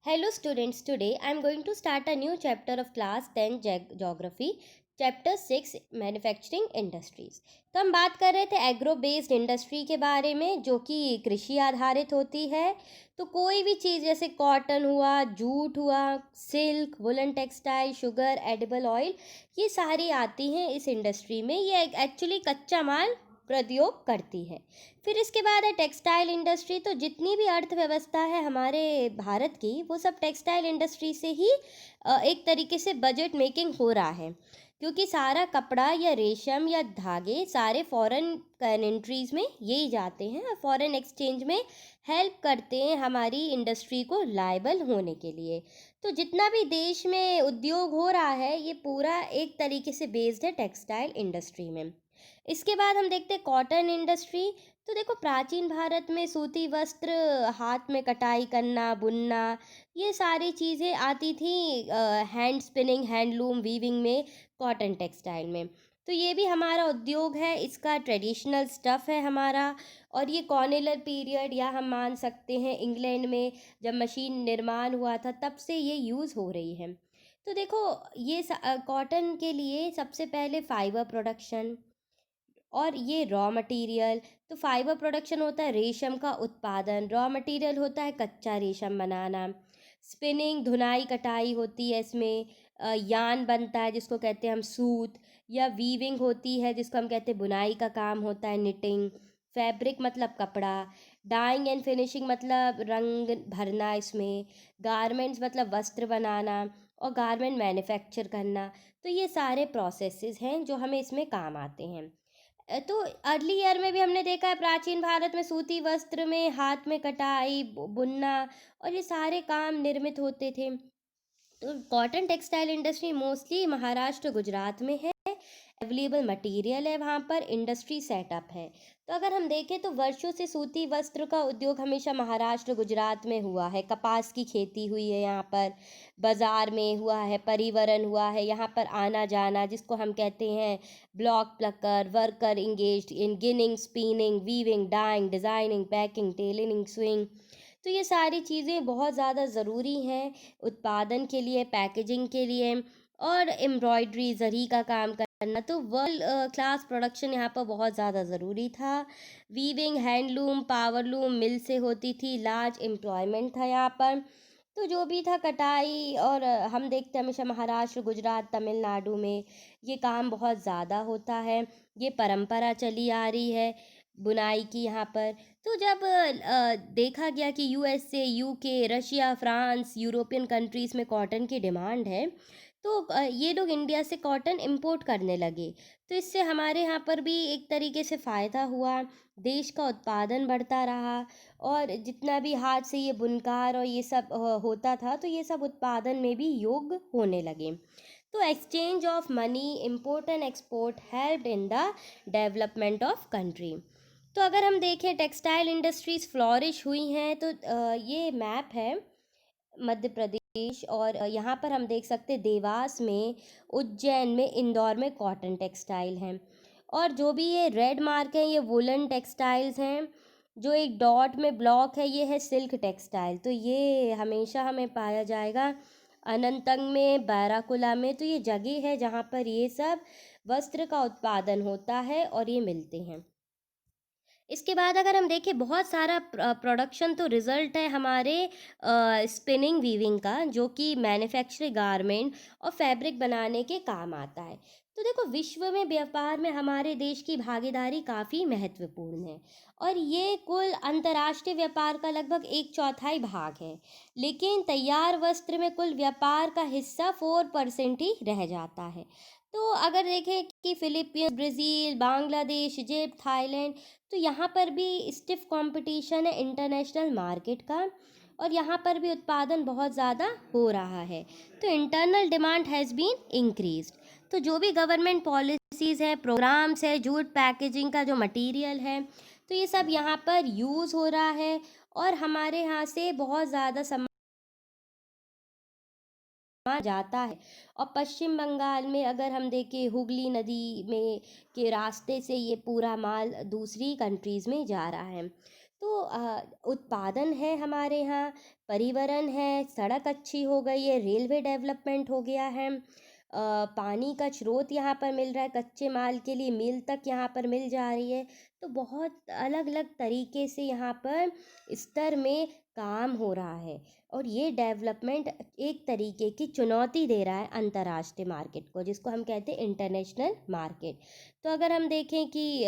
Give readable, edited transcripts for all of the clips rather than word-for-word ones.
Hello students, today I am going to start a new chapter of class 10 geography, chapter 6 manufacturing industries. तो हम बात कर रहे थे एग्रो बेस्ड इंडस्ट्री के बारे में जो कि कृषि आधारित होती है। तो कोई भी चीज़ जैसे कॉटन हुआ, जूट हुआ, silk, woollen textile, sugar, edible oil, ये सारी आती हैं इस इंडस्ट्री में। ये एक्चुअली कच्चा माल प्रयोग करती है। फिर इसके बाद है टेक्सटाइल इंडस्ट्री। तो जितनी भी अर्थव्यवस्था है हमारे भारत की, वो सब टेक्सटाइल इंडस्ट्री से ही एक तरीके से बजट मेकिंग हो रहा है, क्योंकि सारा कपड़ा या रेशम या धागे सारे फॉरेन कंट्रीज़ में यही जाते हैं और फॉरेन एक्सचेंज में हेल्प करते हैं हमारी इंडस्ट्री को लायबल होने के लिए। तो जितना भी देश में उद्योग हो रहा है, ये पूरा एक तरीके से बेस्ड है टेक्सटाइल इंडस्ट्री में। इसके बाद हम देखते हैं कॉटन इंडस्ट्री। तो देखो, प्राचीन भारत में सूती वस्त्र, हाथ में कटाई करना, बुनना, ये सारी चीज़ें आती थी हैंड स्पिनिंग, हैंडलूम, वीविंग में, कॉटन टेक्सटाइल में। तो ये भी हमारा उद्योग है, इसका ट्रेडिशनल स्टफ़ है हमारा। और ये कॉर्निलर पीरियड, या हम मान सकते हैं इंग्लैंड में जब मशीन निर्माण हुआ था तब से ये यूज़ हो रही है। तो देखो, ये कॉटन के लिए सबसे पहले फाइबर प्रोडक्शन और ये रॉ मटेरियल। तो फाइबर प्रोडक्शन होता है रेशम का उत्पादन, रॉ मटेरियल होता है कच्चा रेशम बनाना, स्पिनिंग, धुनाई कटाई होती है इसमें, यान बनता है जिसको कहते हैं हम सूत, या वीविंग होती है जिसको हम कहते हैं बुनाई का काम होता है, निटिंग, फैब्रिक मतलब कपड़ा, डाइंग एंड फिनिशिंग मतलब रंग भरना इसमें, गारमेंट्स मतलब वस्त्र बनाना, और गारमेंट मैन्युफैक्चर करना। तो ये सारे प्रोसेसेस हैं जो हमें इसमें काम आते हैं। तो अर्ली ईयर में भी हमने देखा है प्राचीन भारत में सूती वस्त्र में हाथ में कटाई, बुनना, और ये सारे काम निर्मित होते थे। तो cotton textile industry mostly Maharashtra, Gujarat में है। अवेलेबल मटेरियल है वहाँ पर, इंडस्ट्री सेटअप है। तो अगर हम देखें तो वर्षों से सूती वस्त्र का उद्योग हमेशा महाराष्ट्र, गुजरात में हुआ है। कपास की खेती हुई है यहाँ पर, बाज़ार में हुआ है, परिवहन हुआ है, यहाँ पर आना जाना जिसको हम कहते हैं block plucker, worker engaged in ginning, spinning, weaving, dyeing, designing, packing, tailoring, sewing. तो ये सारी चीज़ें बहुत ज़्यादा ज़रूरी हैं उत्पादन के लिए, पैकेजिंग के लिए, और एम्ब्रॉयडरी, ज़री का काम करना। तो वर्ल्ड क्लास प्रोडक्शन यहाँ पर बहुत ज़्यादा ज़रूरी था। वीविंग, हैंडलूम, पावरलूम मिल से होती थी, लार्ज एम्प्लॉयमेंट था यहाँ पर। तो जो भी था कटाई, और हम देखते हैं हमेशा महाराष्ट्र, गुजरात, तमिलनाडु में ये काम बहुत ज़्यादा होता है। ये परंपरा चली आ रही है बुनाई की यहाँ पर। तो जब देखा गया कि USA, UK, Russia, France, European countries में कॉटन की डिमांड है, तो ये लोग इंडिया से कॉटन इंपोर्ट करने लगे। तो इससे हमारे यहाँ पर भी एक तरीके से फ़ायदा हुआ, देश का उत्पादन बढ़ता रहा, और जितना भी हाथ से ये बुनकार और ये सब होता था, तो ये सब उत्पादन में भी योग होने लगे। तो exchange of money, import and export helped in the development of country. तो अगर हम देखें टेक्सटाइल इंडस्ट्रीज़ फ्लॉरिश हुई हैं, तो ये मैप है मध्य प्रदेश, और यहाँ पर हम देख सकते हैं देवास में, उज्जैन में, इंदौर में कॉटन टेक्सटाइल हैं। और जो भी ये रेड मार्क हैं ये वुलन टेक्सटाइल्स हैं। जो एक डॉट में ब्लॉक है ये है सिल्क टेक्सटाइल। तो ये हमेशा हमें पाया जाएगा अनंतंग में, बाराकुला में। तो ये जगह है जहाँ पर ये सब वस्त्र का उत्पादन होता है और ये मिलते हैं। इसके बाद अगर हम देखें, बहुत सारा प्रोडक्शन तो रिज़ल्ट है हमारे स्पिनिंग वीविंग का, जो कि मैन्युफैक्चरिंग, गारमेंट और फैब्रिक बनाने के काम आता है। तो देखो, विश्व में व्यापार में हमारे देश की भागीदारी काफ़ी महत्वपूर्ण है, और ये कुल अंतर्राष्ट्रीय व्यापार का लगभग 1/4 भाग है। लेकिन तैयार वस्त्र में कुल व्यापार का हिस्सा 4% ही रह जाता है। तो अगर देखें कि Philippines, Brazil, Bangladesh, Egypt, Thailand, तो यहाँ पर भी स्टिफ कंपटीशन है इंटरनेशनल मार्केट का, और यहाँ पर भी उत्पादन बहुत ज़्यादा हो रहा है। तो internal demand has been increased. तो जो भी गवर्नमेंट पॉलिसीज़ है, प्रोग्राम्स है, जूट पैकेजिंग का जो मटेरियल है, तो ये सब यहाँ पर यूज़ हो रहा है, और हमारे यहाँ से बहुत ज़्यादा जाता है। और पश्चिम बंगाल में अगर हम देखें, हुगली नदी में के रास्ते से ये पूरा माल दूसरी कंट्रीज़ में जा रहा है। तो उत्पादन है हमारे यहाँ, परिवहन है, सड़क अच्छी हो गई है, रेलवे डेवलपमेंट हो गया है, पानी का स्रोत यहाँ पर मिल रहा है, कच्चे माल के लिए मिल तक यहाँ पर मिल जा रही है। तो बहुत अलग अलग तरीके से यहाँ पर स्तर में काम हो रहा है, और ये डेवलपमेंट एक तरीके की चुनौती दे रहा है अंतर्राष्ट्रीय मार्केट को, जिसको हम कहते हैं इंटरनेशनल मार्केट। तो अगर हम देखें कि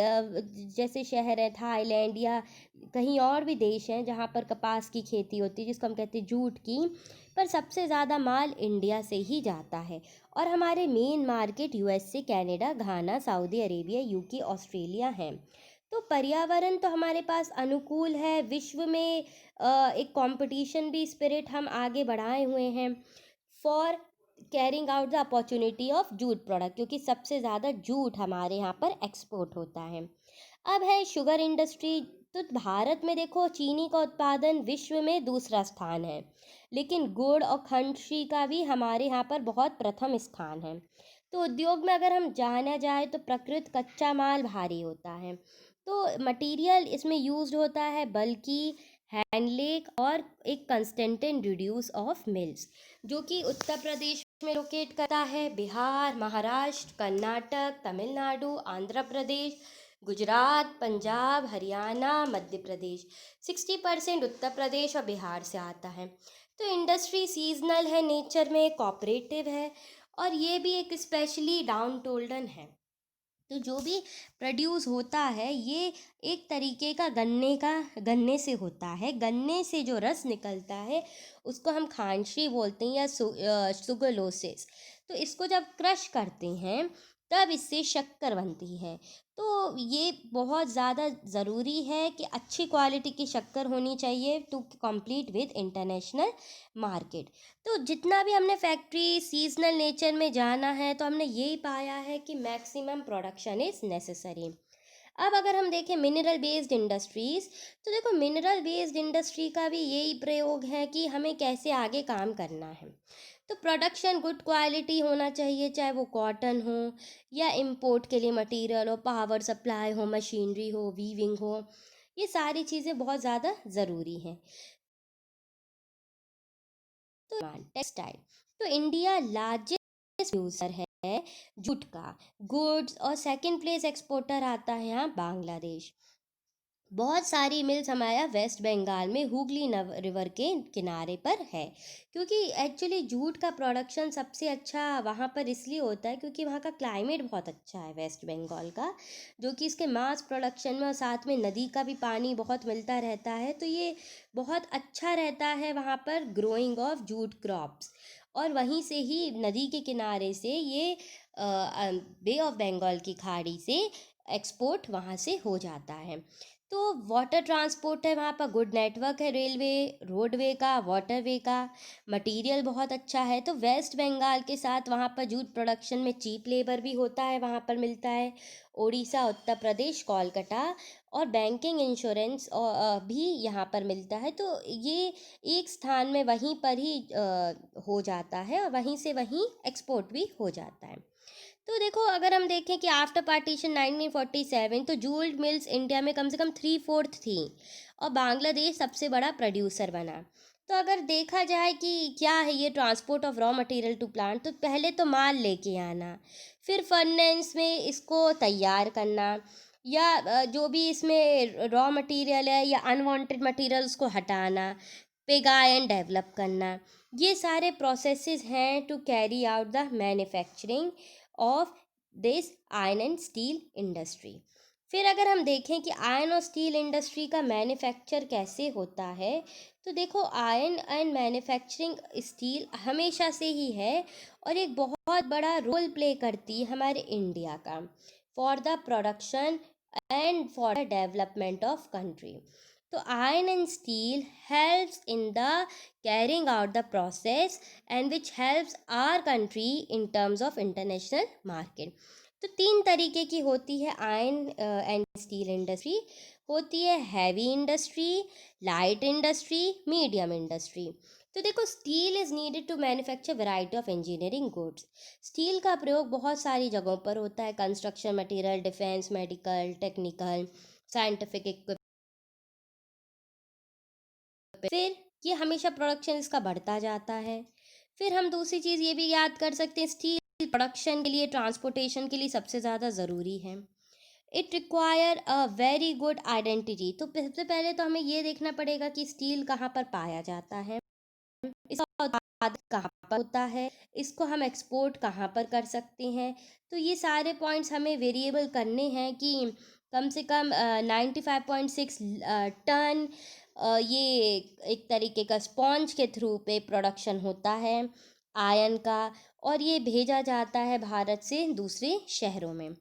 जैसे शहर है थाईलैंड या कहीं और भी देश हैं जहाँ पर कपास की खेती होती है, जिसको हम कहते हैं जूट की, पर सबसे ज़्यादा माल इंडिया से ही जाता है। और हमारे मेन मार्केट यूएसए, कनाडा, घाना, सऊदी अरेबिया, यूके, ऑस्ट्रेलिया हैं। तो पर्यावरण तो हमारे पास अनुकूल है, विश्व में एक कंपटीशन भी स्पिरिट हम आगे बढ़ाए हुए हैं for carrying out the opportunity of jute product, क्योंकि सबसे ज़्यादा जूट हमारे यहाँ पर एक्सपोर्ट होता है। अब है शुगर इंडस्ट्री। तो भारत में देखो चीनी का उत्पादन विश्व में दूसरा स्थान है, लेकिन गुड़ और खंडश्री का भी हमारे यहाँ पर बहुत प्रथम स्थान है। तो उद्योग में अगर हम जाना जाए तो प्रकृत कच्चा माल भारी होता है, तो मटेरियल इसमें यूज्ड होता है बल्कि हैंडलेक और एक कंस्टेंटेंट रिड्यूस ऑफ मिल्स, जो कि उत्तर प्रदेश में लोकेट करता है, बिहार, महाराष्ट्र, कर्नाटक, तमिलनाडु, आंध्र प्रदेश, गुजरात, पंजाब, हरियाणा, मध्य प्रदेश। 60% उत्तर प्रदेश और बिहार से आता है। तो इंडस्ट्री सीजनल है, नेचर में कोऑपरेटिव है, और ये भी एक स्पेशली डाउन टोल्डन है। तो जो भी प्रोड्यूस होता है ये एक तरीके का गन्ने से होता है। गन्ने से जो रस निकलता है उसको हम खांडशी बोलते हैं, या सुगलोसिस। तो इसको जब क्रश करते हैं तब इससे शक्कर बनती है। तो ये बहुत ज़्यादा ज़रूरी है कि अच्छी क्वालिटी की शक्कर होनी चाहिए to compete with international market. तो जितना भी हमने फैक्ट्री सीजनल नेचर में जाना है, तो हमने यही पाया है कि मैक्सिमम प्रोडक्शन इज़ नेसेसरी। अब अगर हम देखें मिनरल बेस्ड इंडस्ट्रीज़, तो देखो मिनरल बेस्ड इंडस्ट्री का भी यही प्रयोग है कि हमें कैसे आगे काम करना है। तो प्रोडक्शन गुड क्वालिटी होना चाहिए, चाहे वो कॉटन हो या इंपोर्ट के लिए मटेरियल हो, पावर सप्लाई हो, मशीनरी हो, वीविंग हो, ये सारी चीज़ें बहुत ज़्यादा ज़रूरी हैं। तो टेक्सटाइल, तो इंडिया लार्जेस्ट यूज़र है जूट का गुड्स, और सेकंड प्लेस एक्सपोर्टर आता है यहाँ बांग्लादेश। बहुत सारी मिल्स हमारे यहाँ वेस्ट बंगाल में हुगली रिवर के किनारे पर है, क्योंकि एक्चुअली जूट का प्रोडक्शन सबसे अच्छा वहाँ पर इसलिए होता है क्योंकि वहाँ का क्लाइमेट बहुत अच्छा है वेस्ट बंगाल का, जो कि इसके मास प्रोडक्शन में, और साथ में नदी का भी पानी बहुत मिलता रहता है, तो ये बहुत अच्छा रहता है वहाँ पर ग्रोइंग ऑफ जूट क्रॉप्स। और वहीं से ही नदी के किनारे से ये बे ऑफ बंगाल की खाड़ी से एक्सपोर्ट वहाँ से हो जाता है। तो वाटर ट्रांसपोर्ट है वहाँ पर, गुड नेटवर्क है, रेलवे, रोडवे का, वाटरवे का, मटेरियल बहुत अच्छा है। तो वेस्ट बंगाल के साथ वहाँ पर जूट प्रोडक्शन में चीप लेबर भी होता है, वहाँ पर मिलता है। उड़ीसा, उत्तर प्रदेश, कोलकाता, और बैंकिंग इंश्योरेंस भी यहाँ पर मिलता है। तो ये एक स्थान में वहीं पर ही हो जाता है, और वहीं से वहीं एक्सपोर्ट भी हो जाता है। तो देखो अगर हम देखें कि आफ्टर पार्टीशन 1947, तो जूट मिल्स इंडिया में कम से कम 3/4 थी, और बांग्लादेश सबसे बड़ा प्रोड्यूसर बना। तो अगर देखा जाए कि क्या है ये transport of raw material to plant, तो पहले तो माल लेके आना, फिर फर्नेस में इसको तैयार करना, या जो भी इसमें रॉ मटेरियल है या अनवांटेड मटेरियल उसको हटाना, पिगाई एंड डेवलप करना, ये सारे प्रोसेसेस हैं to carry out the manufacturing of this iron and steel industry. फिर अगर हम देखें कि आयरन और स्टील इंडस्ट्री का मैन्युफैक्चर कैसे होता है, तो देखो आयरन एंड मैन्युफैक्चरिंग स्टील हमेशा से ही है, और एक बहुत बड़ा रोल प्ले करती है हमारे इंडिया का for the production and for the development of country. तो iron and steel helps in the carrying out the process, and which helps our country in terms of international market. तो 3 तरीके की होती है आयरन एंड स्टील इंडस्ट्री। होती है heavy industry, light industry, medium industry. तो देखो steel is needed to manufacture variety of engineering goods. Steel का प्रयोग बहुत सारी जगहों पर होता है, construction material, defence, medical, technical, scientific फिर ये हमेशा प्रोडक्शन इसका बढ़ता जाता है। फिर हम दूसरी चीज़ ये भी याद कर सकते हैं, स्टील प्रोडक्शन के लिए, ट्रांसपोर्टेशन के लिए सबसे ज़्यादा ज़रूरी है। It require a very good identity. तो सबसे पहले तो हमें ये देखना पड़ेगा कि स्टील कहाँ पर पाया जाता है, इसका उत्पादन कहाँ पर होता है, इसको हम एक्सपोर्ट कहाँ पर कर सकते हैं। तो ये सारे पॉइंट्स हमें वेरिएबल करने हैं कि कम से कम 95.6 टन ये एक तरीके का स्पॉन्ज के थ्रू पे प्रोडक्शन होता है आयन का, और ये भेजा जाता है भारत से दूसरे शहरों में।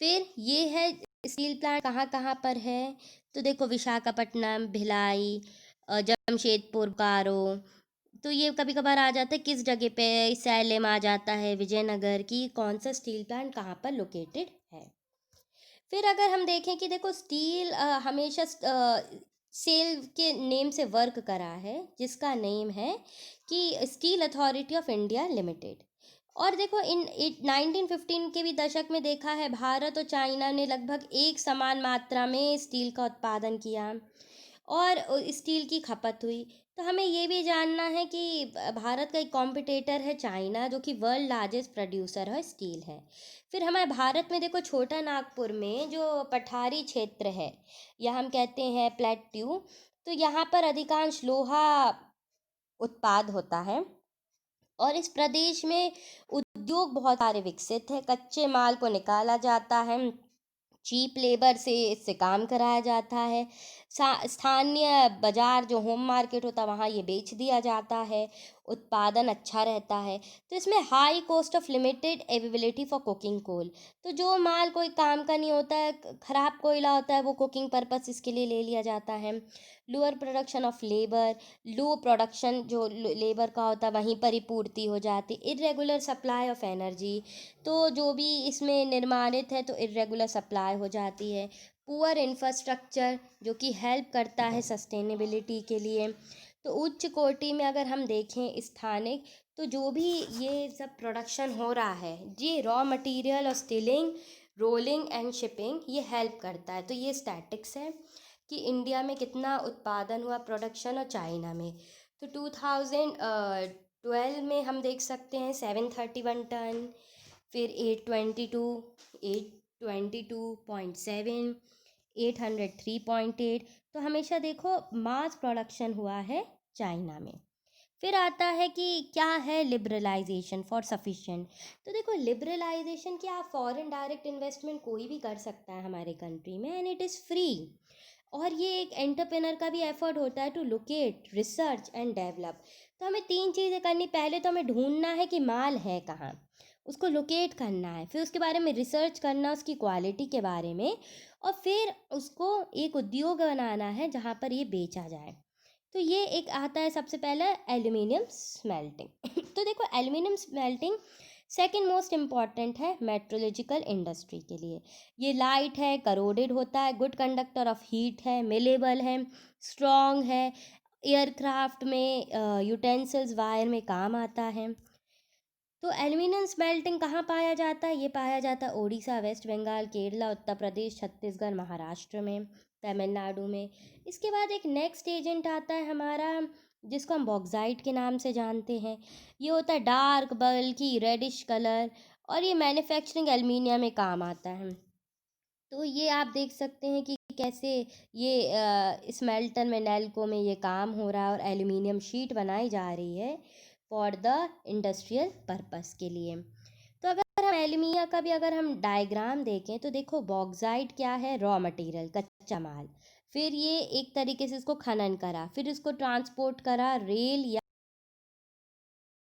फिर ये है स्टील प्लांट कहाँ कहाँ पर है। तो देखो, विशाखापट्टनम, भिलाई, जमशेदपुर, बोकारो। तो ये कभी कभार आ जाता है किस जगह पे, सैलेम आ जाता है, विजयनगर की कौन सा स्टील प्लांट कहाँ पर लोकेटेड है। फिर अगर हम देखें कि देखो, स्टील हमेशा सेल के नेम से वर्क करा है, जिसका नेम है कि steel authority of India limited. और देखो, इन 1915 के भी दशक में देखा है, भारत और चाइना ने लगभग एक समान मात्रा में स्टील का उत्पादन किया और स्टील की खपत हुई। तो हमें ये भी जानना है कि भारत का एक कॉम्पिटिटर है चाइना, जो कि वर्ल्ड लार्जेस्ट प्रोड्यूसर है स्टील है। फिर हमारे भारत में देखो, छोटा नागपुर में जो पठारी क्षेत्र है, या हम कहते हैं प्लेट्यू, तो यहाँ पर अधिकांश लोहा उत्पाद होता है। और इस प्रदेश में उद्योग बहुत सारे विकसित है, कच्चे माल को निकाला जाता है, चीप लेबर से इससे काम कराया जाता है, स्थानीय बाजार जो होम मार्केट होता है वहाँ ये बेच दिया जाता है, उत्पादन अच्छा रहता है। तो इसमें high cost of limited availability for cooking coal. तो जो माल कोई काम का नहीं होता है, ख़राब कोयला होता है, वो कुकिंग पर्पस इसके लिए ले लिया जाता है। Lower production of labour, low production जो लेबर का होता है वहीं पर ही पूर्ति हो जाती। इरेगुलर सप्लाई ऑफ एनर्जी, तो जो भी इसमें निर्माणित है तो इरेगुलर सप्लाई हो जाती है। पुअर इंफ्रास्ट्रक्चर, जो कि हेल्प करता है सस्टेनेबिलिटी के लिए। तो उच्च कोटि में अगर हम देखें स्थानिक, तो जो भी ये सब प्रोडक्शन हो रहा है, ये रॉ मटेरियल और स्टिलिंग, रोलिंग एंड शिपिंग ये हेल्प करता है। तो ये स्टैटिक्स है कि इंडिया में कितना उत्पादन हुआ, प्रोडक्शन, और चाइना में। तो 2012 में हम देख सकते हैं 731 टन, फिर 822.7, 803.8। तो हमेशा देखो मास प्रोडक्शन हुआ है चाइना में। फिर आता है कि क्या है लिबरलाइजेशन फॉर सफिशिएंट। तो देखो, लिबरलाइजेशन क्या, आप फॉरेन डायरेक्ट इन्वेस्टमेंट कोई भी कर सकता है हमारे कंट्री में, एंड इट इज़ फ्री। और ये एक एंटरप्रेनर का भी एफर्ट होता है to locate, research and develop. तो हमें तीन चीज़ें करनी, पहले तो हमें ढूंढना है कि माल है कहाँ, उसको लोकेट करना है, फिर उसके बारे में रिसर्च करना, उसकी क्वालिटी के बारे में, और फिर उसको एक उद्योग बनाना है जहाँ पर ये बेचा जाए। तो ये एक आता है सबसे पहला, एल्यूमिनियम स्मेल्टिंग। तो देखो, aluminium smelting second most important है मेट्रोलॉजिकल इंडस्ट्री के लिए। ये लाइट है, करोडेड होता है, गुड कंडक्टर ऑफ हीट है, मेलेबल है, स्ट्रॉन्ग है, एयरक्राफ्ट में यूटेंसिल्स वायर में काम आता है। तो एल्यूमिनियम स्मेल्टिंग कहाँ पाया जाता है, ये पाया जाता है उड़ीसा, वेस्ट बंगाल, केरला, उत्तर प्रदेश, छत्तीसगढ़, महाराष्ट्र में, तमिलनाडु में। इसके बाद एक नेक्स्ट एजेंट आता है हमारा, जिसको हम बॉक्साइट के नाम से जानते हैं। ये होता है डार्क बल्कि रेडिश कलर, और ये मैन्युफैक्चरिंग एल्युमिनियम में काम आता है। तो ये आप देख सकते हैं कि कैसे ये स्मेल्टर में, नेल्को में ये काम हो रहा है और एल्युमिनियम शीट बनाई जा रही है फॉर द इंडस्ट्रियल पर्पस के लिए। तो अगर हम एल्युमिनियम का भी अगर हम डायग्राम देखें, तो देखो, बॉक्साइट क्या है, रॉ मटेरियल, कच्चा माल। फिर ये एक तरीके से इसको खनन करा, फिर इसको ट्रांसपोर्ट करा रेल या,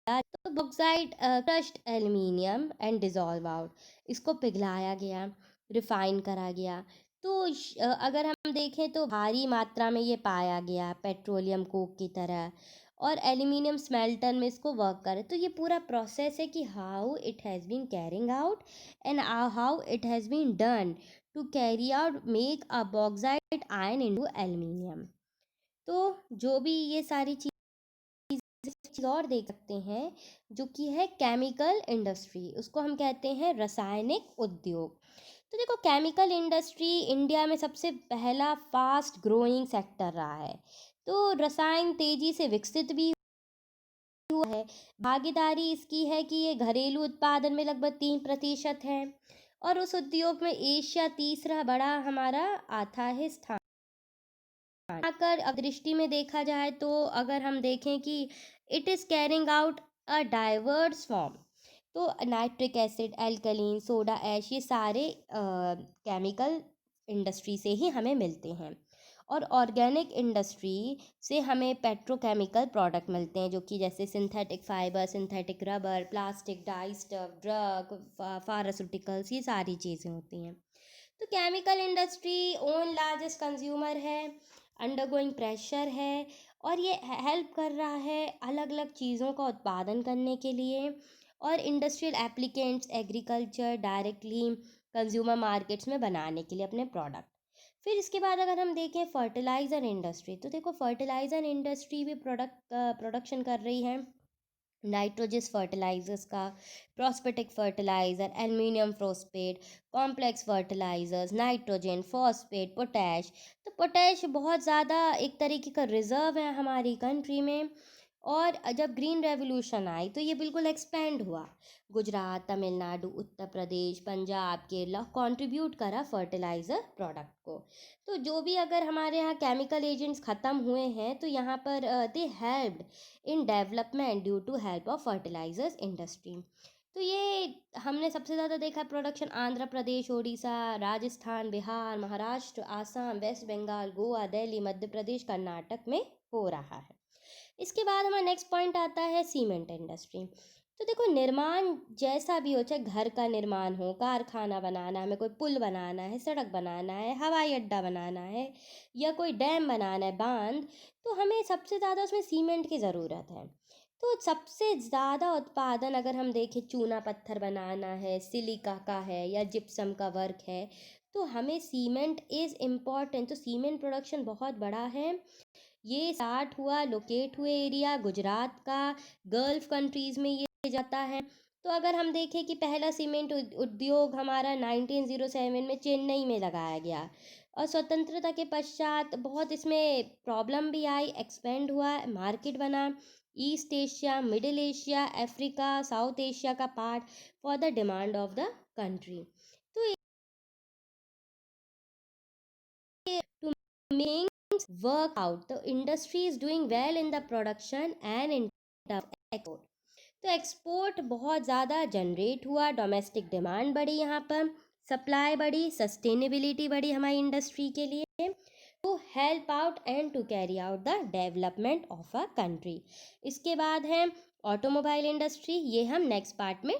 तो bauxite crushed aluminium and dissolve out, इसको पिघलाया गया, रिफाइन करा गया। तो अगर हम देखें तो भारी मात्रा में ये पाया गया पेट्रोलियम कोक की तरह, और एल्युमिनियम स्मेल्टर में इसको वर्क करे। तो ये पूरा प्रोसेस है कि how it has been carrying out and how it has been done to carry out make a bauxite iron into aluminium. तो जो भी ये सारी चीज़ और देख सकते हैं, जो कि है केमिकल इंडस्ट्री, उसको हम कहते हैं रासायनिक उद्योग। तो देखो, केमिकल इंडस्ट्री इंडिया में सबसे पहला फास्ट ग्रोइंग सेक्टर रहा है। तो रसायन तेजी से विकसित भी हुआ है। भागीदारी इसकी है कि ये घरेलू उत्पादन में लगभग 3% है और उस उद्योग में एशिया तीसरा बड़ा हमारा आता है स्थान। अगर अब दृष्टि में देखा जाए तो अगर हम देखें कि it is carrying out a diverse form, तो nitric acid, alkaline, soda ash, ये सारे केमिकल इंडस्ट्री से ही हमें मिलते हैं। और ऑर्गेनिक इंडस्ट्री से हमें पेट्रोकेमिकल प्रोडक्ट मिलते हैं, जो कि जैसे synthetic fibre, synthetic rubber, plastic, die stuff, drug, pharmaceuticals, ये सारी चीज़ें होती हैं। तो chemical industry own largest consumer है, अंडरगोइंग प्रेशर है, और ये हेल्प कर रहा है अलग अलग चीज़ों का उत्पादन करने के लिए और industrial applicants agriculture directly consumer markets में बनाने के लिए अपने प्रोडक्ट। फिर इसके बाद अगर हम देखें फर्टिलाइज़र इंडस्ट्री, तो देखो फर्टिलाइज़र इंडस्ट्री भी प्रोडक्शन कर रही है नाइट्रोजस फर्टिलाइजर्स का, phosphatic fertiliser, aluminium phosphate, complex fertilisers, nitrogen, phosphate, potash. तो पोटैश बहुत ज़्यादा एक तरीके का रिज़र्व है हमारी कंट्री में, और जब ग्रीन रेवोल्यूशन आई तो ये बिल्कुल एक्सपेंड हुआ। गुजरात, तमिलनाडु, उत्तर प्रदेश, पंजाब, केरला कंट्रीब्यूट करा फर्टिलाइज़र प्रोडक्ट को। तो जो भी अगर हमारे यहाँ केमिकल एजेंट्स ख़त्म हुए हैं तो यहाँ पर they helped in development due to help of fertilisers industry. तो ये हमने सबसे ज़्यादा देखा प्रोडक्शन आंध्र प्रदेश, उड़ीसा, राजस्थान, बिहार, महाराष्ट्र, आसाम, वेस्ट बंगाल, गोवा, दिल्ली, मध्य प्रदेश, कर्नाटक में हो रहा है। इसके बाद हमारा नेक्स्ट पॉइंट आता है सीमेंट इंडस्ट्री। तो देखो निर्माण जैसा भी हो, चाहे घर का निर्माण हो, कारखाना बनाना, हमें कोई पुल बनाना है, सड़क बनाना है, हवाई अड्डा बनाना है, या कोई डैम बनाना है, बांध, तो हमें सबसे ज़्यादा उसमें सीमेंट की ज़रूरत है। तो सबसे ज़्यादा उत्पादन अगर हम देखें, चूना पत्थर बनाना है, सिलिका का है, या जिप्सम का वर्क है, तो हमें सीमेंट इज़ इम्पॉर्टेंट। तो सीमेंट प्रोडक्शन बहुत बड़ा है। ये स्टार्ट हुआ, लोकेट हुए एरिया गुजरात का, गल्फ कंट्रीज़ में ये जाता है। तो अगर हम देखें कि पहला सीमेंट उद्योग हमारा 1907 में चेन्नई में लगाया गया, और स्वतंत्रता के पश्चात बहुत इसमें प्रॉब्लम भी आई, एक्सपेंड हुआ, मार्केट बना, East Asia, Middle Asia, Africa, South Asia का part for the demand of the country. तो to make work out, the industry is doing well in the production and in terms of export। तो export बहुत ज़्यादा generate हुआ, domestic demand बढ़ी, यहाँ पर supply बढ़ी, सस्टेनेबिलिटी बढ़ी हमारी इंडस्ट्री के लिए, to help out and to carry out the development of a country. इसके बाद है ऑटोमोबाइल इंडस्ट्री, ये हम नेक्स्ट पार्ट में